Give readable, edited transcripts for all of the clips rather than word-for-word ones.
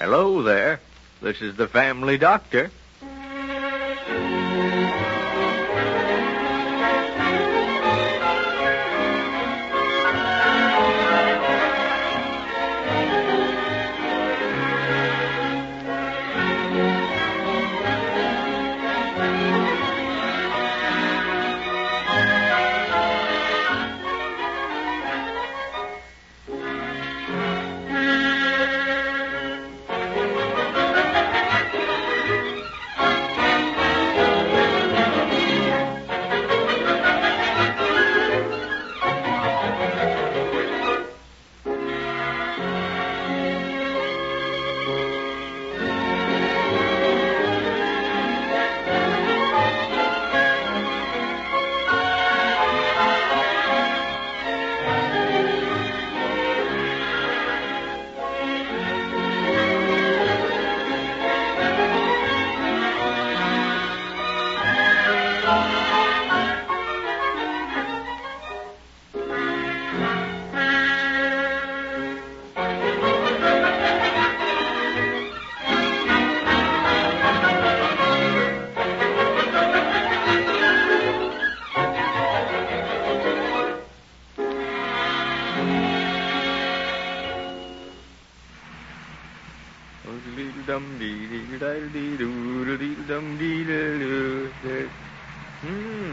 Hello there. This is the family doctor.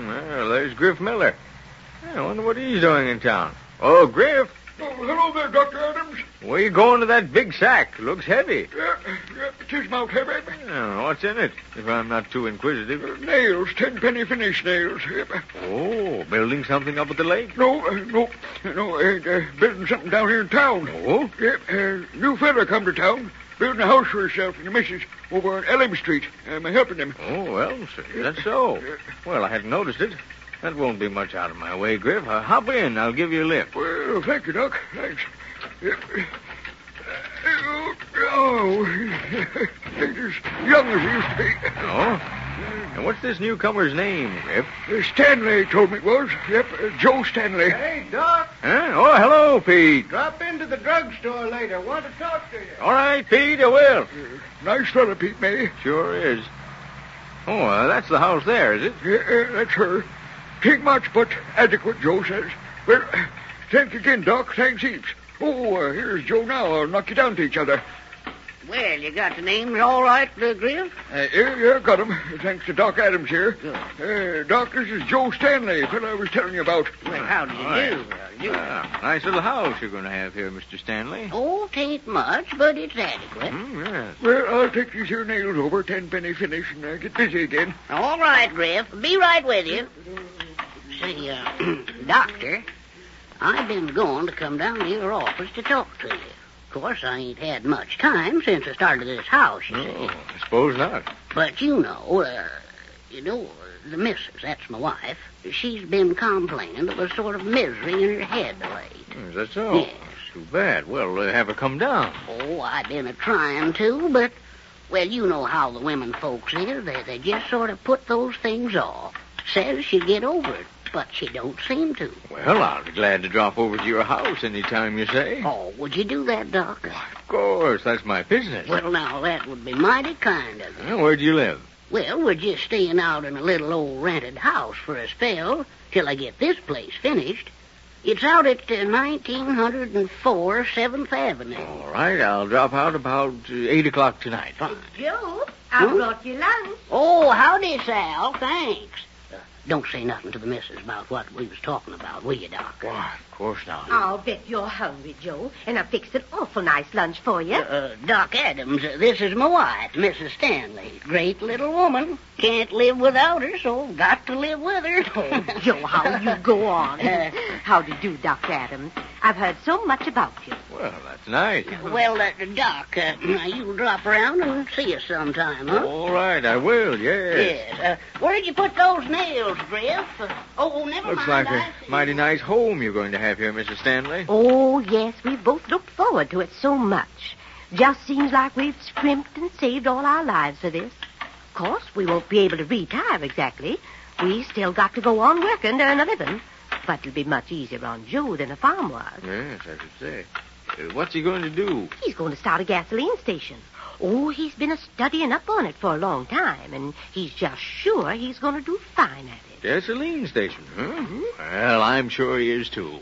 Well, there's Griff Miller. I wonder what he's doing in town. Oh, Griff. Oh, hello there, Dr. Adams. Where you going to that big sack? Looks heavy. Yeah, it is Mount Heavy. What's in it, if I'm not too inquisitive? Nails, 10-penny finish nails. Oh, building something up at the lake? No, building something down here in town. Oh? New fella come to town, building a house for himself and the missus over on Elm Street. I'm helping him. Oh, Elm Street, that's so. Well, I hadn't noticed it. That won't be much out of my way, Griff. Hop in. I'll give you a lift. Well, thank you, Doc. Thanks. Oh, ain't as young as he used to be. Oh? And what's this newcomer's name, Griff? Stanley told me it was. Yep, Joe Stanley. Hey, Doc. Huh? Oh, hello, Pete. Drop into the drugstore later. Want to talk to you. All right, Pete, I will. Nice fella, Pete May. Sure is. Oh, that's the house there, is it? Yeah, that's her. Take much, but adequate, Joe says. Well, thanks again, Doc. Thanks heaps. Oh, here's Joe now. I'll knock you down to each other. Well, you got the names all right, Griff? Yeah, got 'em. Thanks to Doc Adams here. Good. Doc, this is Joe Stanley, fellow I was telling you about. Well, how do you do? Nice little house you're going to have here, Mr. Stanley. Oh, 'tain't much, but it's adequate. Yes. Well, I'll take these here nails over, 10-penny finish, and get busy again. All right, Griff. Be right with you. Say, Doctor, I've been going to come down to your office to talk to you. Of course, I ain't had much time since I started this house, you see. Oh, I suppose not. But the missus, that's my wife, she's been complaining of a sort of misery in her head late. Is that so? Yes. Too bad. Well, have her come down. Oh, I've been a-trying to, but, well, you know how the women folks is. They just sort of put those things off. Says she'll get over it, but she don't seem to. Well, I'll be glad to drop over to your house any time you say. Oh, would you do that, Doc? Of course, that's my business. Well, now, that would be mighty kind of you. Well, where do you live? Well, we're just staying out in a little old rented house for a spell till I get this place finished. It's out at 1904 7th Avenue. All right, I'll drop out about 8 o'clock tonight. Fine. Joe, I brought you lunch. Oh, howdy, Sal. Thanks. Don't say nothing to the missus about what we was talking about, will you, Doc? Why, of course not. I'll bet you're hungry, Joe, and I fixed an awful nice lunch for you. Doc Adams, this is my wife, Mrs. Stanley. Great little woman. Can't live without her, so got to live with her. Oh, Joe, how you go on. How do you do, Dr. Adams? I've heard so much about you. Well, that's nice. Well, Doc, you drop around and see us sometime, huh? All right, I will, yes. Yes. Where'd you put those nails, Griff? Oh, never Looks mind. like a mighty nice home you're going to have here, Mrs. Stanley. Oh, yes, we've both looked forward to it so much. Just seems like we've scrimped and saved all our lives for this. Of course, we won't be able to retire exactly. We still got to go on working to earn a living. But it'll be much easier on Joe than a farm was. Yes, I should say. What's he going to do? He's going to start a gasoline station. Oh, he's been a-studying up on it for a long time, and he's just sure he's going to do fine at it. Gasoline station, huh? Mhm. Well, I'm sure he is, too.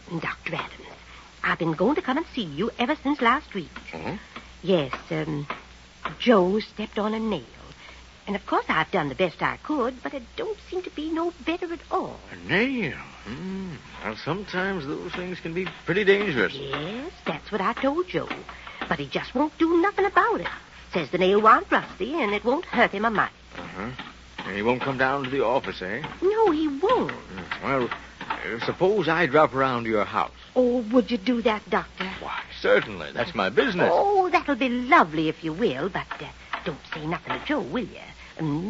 Dr. Adams, I've been going to come and see you ever since last week. Uh-huh. Yes, Joe stepped on a nail. And, of course, I've done the best I could, but it don't seem to be no better at all. A nail? Well, sometimes those things can be pretty dangerous. Yes, that's what I told Joe. But he just won't do nothing about it. Says the nail won't rusty, and it won't hurt him a mite. Uh-huh. And he won't come down to the office, eh? No, he won't. Well, suppose I drop around to your house. Oh, would you do that, Doctor? Why, certainly. That's my business. Oh, that'll be lovely if you will, but don't say nothing to Joe, will you?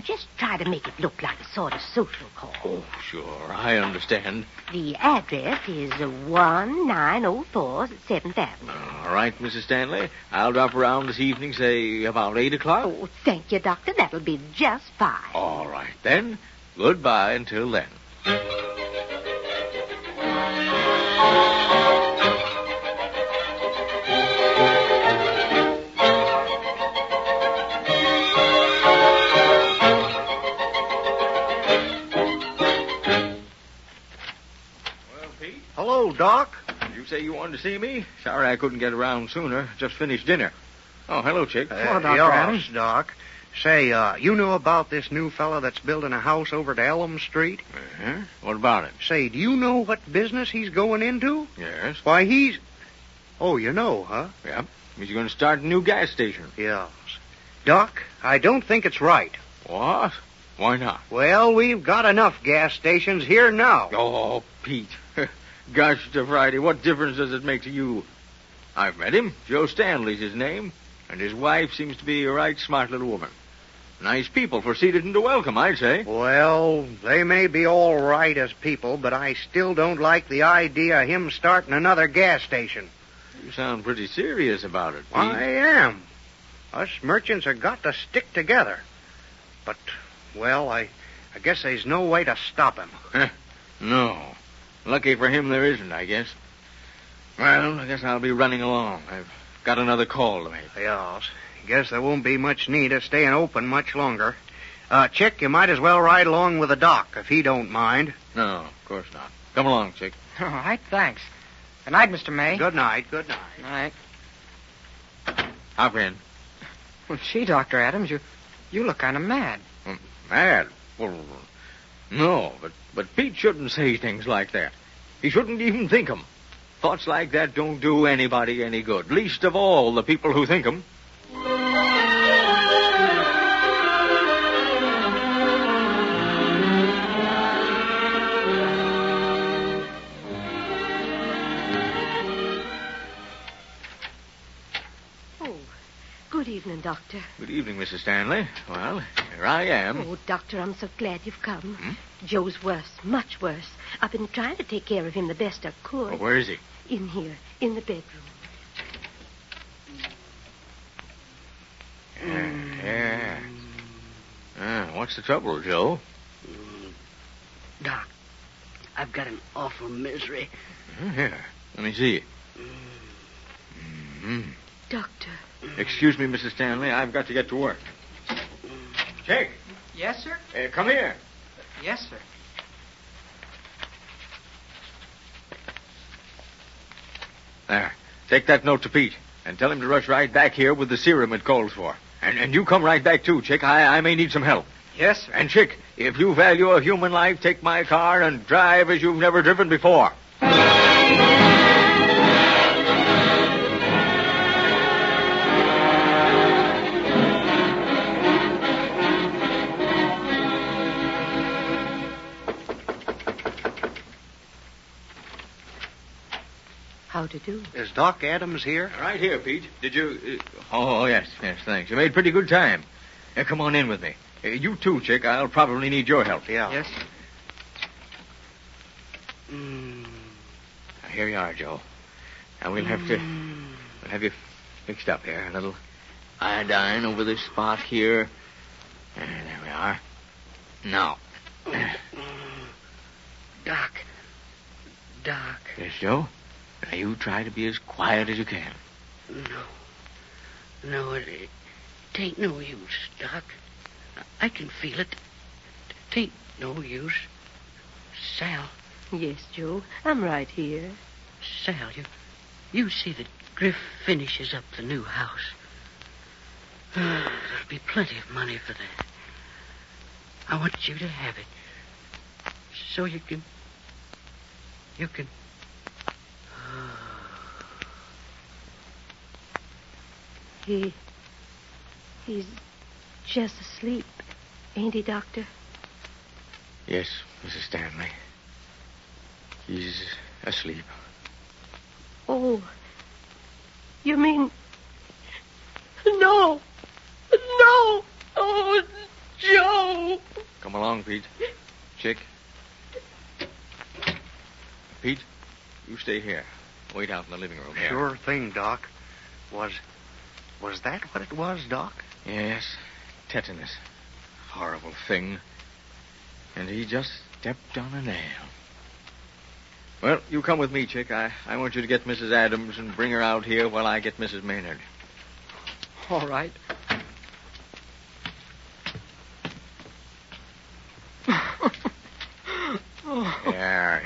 Just try to make it look like a sort of social call. Oh, sure. I understand. The address is 1904 7th Avenue. All right, Mrs. Stanley. I'll drop around this evening, say, about 8 o'clock. Oh, thank you, Doctor. That'll be just fine. All right, then. Goodbye until then. Hello, Doc. Did you say you wanted to see me? Sorry I couldn't get around sooner. Just finished dinner. Oh, hello, Chick. Hello, Dr. Adams. Doc. Say, you know about this new fella that's building a house over to Elm Street? Uh-huh. What about it? Say, do you know what business he's going into? Yes. Why, he's... Oh, you know, huh? Yep. He's going to start a new gas station. Yes. Doc, I don't think it's right. What? Why not? Well, we've got enough gas stations here now. Oh, Pete. Gosh to Friday, what difference does it make to you? I've met him. Joe Stanley's his name. And his wife seems to be a right smart little woman. Nice people for seated and to welcome, I'd say. Well, they may be all right as people, but I still don't like the idea of him starting another gas station. You sound pretty serious about it, Pete. I am. Us merchants have got to stick together. But, well, I guess there's no way to stop him. No. Lucky for him there isn't, I guess. Well, I guess I'll be running along. I've got another call to make. Yes. Guess there won't be much need of staying open much longer. Chick, you might as well ride along with the doc, if he don't mind. No, of course not. Come along, Chick. All right, thanks. Good night, Mr. May. Good night, good night. Night. Hop in. Well, gee, Dr. Adams, you look kind of mad. Mad? Well, no, but Pete shouldn't say things like that. He shouldn't even think 'em. Thoughts like that don't do anybody any good, least of all the people who think 'em. Good evening, Doctor. Good evening, Mrs. Stanley. Well, here I am. Oh, Doctor, I'm so glad you've come. Hmm? Joe's worse, much worse. I've been trying to take care of him the best I could. Well, where is he? In here, in the bedroom. Yeah. What's the trouble, Joe? Doc, I've got an awful misery. Here, let me see. Doctor. Excuse me, Mrs. Stanley. I've got to get to work. Jake. Yes, sir? Come here. Yes, sir. There. Take that note to Pete and tell him to rush right back here with the serum it calls for. And you come right back, too, Chick. I may need some help. Yes, sir. And, Chick, if you value a human life, take my car and drive as you've never driven before. How to do? Is Doc Adams here? Right here, Pete. Did you... Oh, yes, thanks. You made pretty good time. Come on in with me. You too, Chick. I'll probably need your help. Yeah. Yes. Now, here you are, Joe. Now, we'll have you fixed up here. A little iodine over this spot here. There we are. Now. Doc. Yes, Joe? Now, you try to be as quiet as you can. No, it ain't no use, Doc. I can feel it. It ain't no use. Sal. Yes, Joe. I'm right here. Sal, you see that Griff finishes up the new house. There'll be plenty of money for that. I want you to have it. So you can... He's just asleep, ain't he, Doctor? Yes, Mrs. Stanley. He's asleep. Oh, you mean... No! No! Oh, Joe! Come along, Pete. Chick. Pete, you stay here. Wait out in the living room here. Sure thing, Doc. Was that what it was, Doc? Yes, tetanus. Horrible thing. And he just stepped on a nail. Well, you come with me, Chick. I want you to get Mrs. Adams and bring her out here while I get Mrs. Maynard. All right.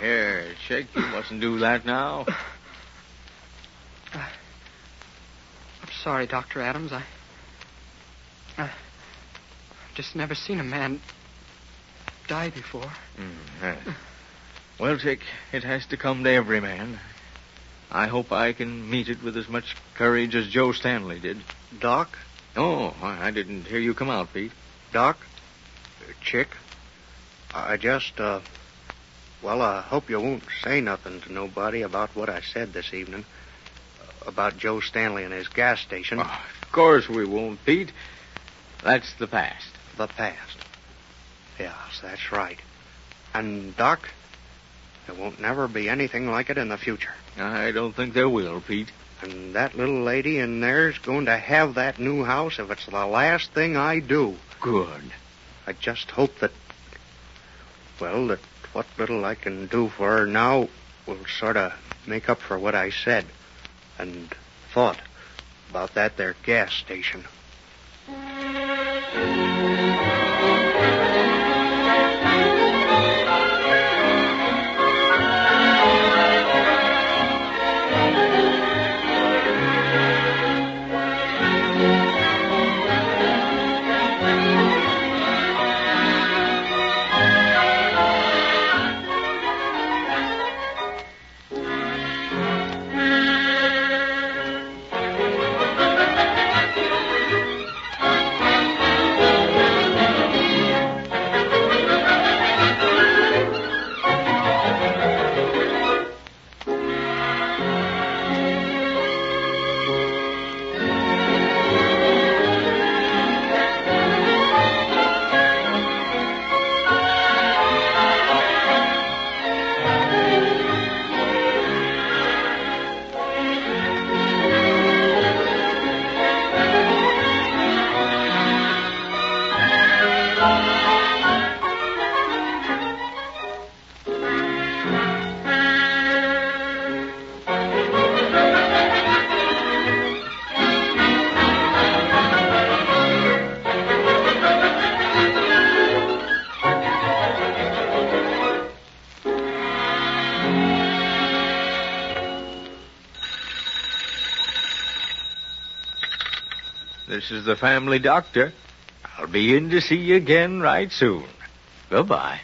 Here, Chick. You mustn't do that now. I'm sorry, Dr. Adams. I've just never seen a man die before. Well, Chick, it has to come to every man. I hope I can meet it with as much courage as Joe Stanley did. Doc? Oh, I didn't hear you come out, Pete. Doc? Chick? I just, I hope you won't say nothing to nobody about what I said this evening. About Joe Stanley and his gas station. Oh, of course we won't, Pete. That's the past. The past. Yes, that's right. And, Doc, there won't never be anything like it in the future. I don't think there will, Pete. And that little lady in there's going to have that new house if it's the last thing I do. Good. I just hope that what little I can do for her now will sort of make up for what I said and thought about that there gas station. This is the family doctor. I'll be in to see you again right soon. Goodbye.